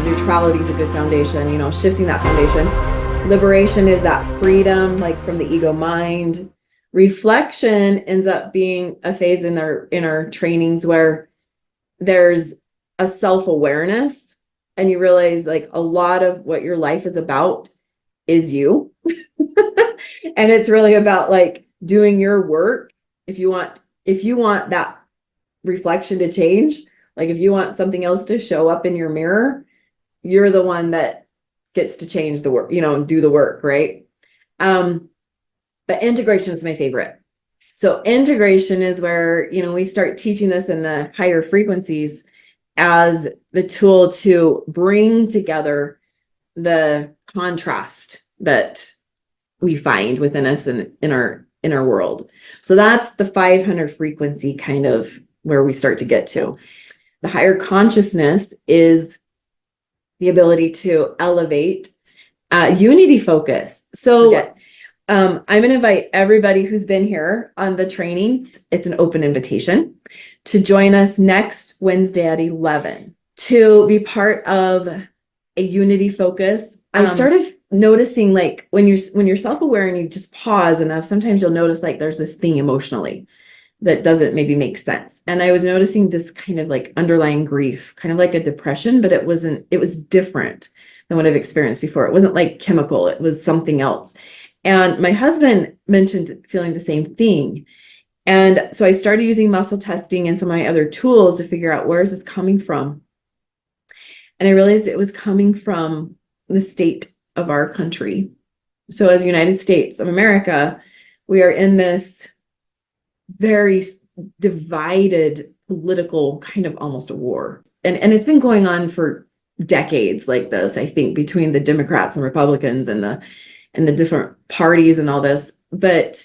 neutrality is a good foundation, you know, shifting that foundation. Liberation is that freedom, like from the ego mind. Reflection ends up being a phase in our trainings where there's a self-awareness, and you realize like a lot of what your life is about is you. And it's really about like doing your work. If you want that reflection to change, like if you want something else to show up in your mirror, you're the one that gets to change the work, you know, and do the work, right? But integration is my favorite. So integration is where, you know, we start teaching this in the higher frequencies as the tool to bring together the contrast that we find within us and in our world. So that's the 500 frequency kind of where we start to get to. The higher consciousness is the ability to elevate unity focus. So I'm going to invite everybody who's been here on the training. It's an open invitation to join us next Wednesday at 11 to be part of a unity focus. I started noticing like when you're self-aware and you just pause enough, sometimes you'll notice like there's this thing emotionally that doesn't maybe make sense. And I was noticing this kind of like underlying grief, kind of like a depression, but it was different than what I've experienced before. It wasn't like chemical, it was something else. And my husband mentioned feeling the same thing. And so I started using muscle testing and some of my other tools to figure out where is this coming from. And I realized it was coming from the state of our country. So as United States of America, we are in this very divided political kind of almost a war. And it's been going on for decades like this, I think, between the Democrats and Republicans and the different parties and all this. But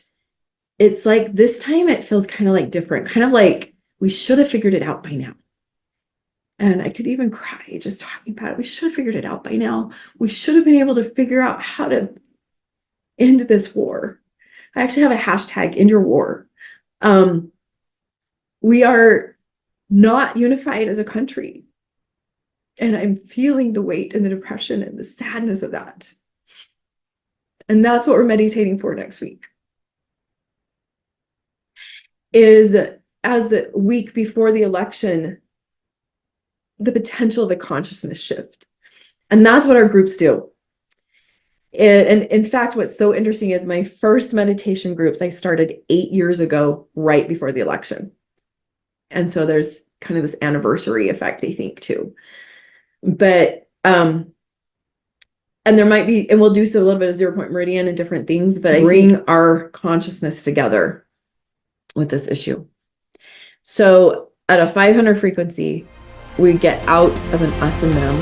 it's like this time it feels kind of like different, kind of like we should have figured it out by now. And I could even cry just talking about it. We should have figured it out by now. We should have been able to figure out how to end this war. I actually have a hashtag, end your war. We are not unified as a country. And I'm feeling the weight and the depression and the sadness of that. And that's what we're meditating for next week. Is as the week before the election, the potential of a consciousness shift. And that's what our groups do. And in fact, what's so interesting is my first meditation groups I started 8 years ago, right before the election. And so there's kind of this anniversary effect, I think, too. But, and there might be, and we'll do so a little bit of 0 point meridian and different things, but I bring our consciousness together with this issue. So at a 500 frequency, we get out of an us and them,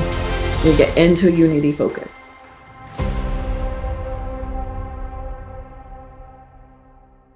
we get into a unity focus.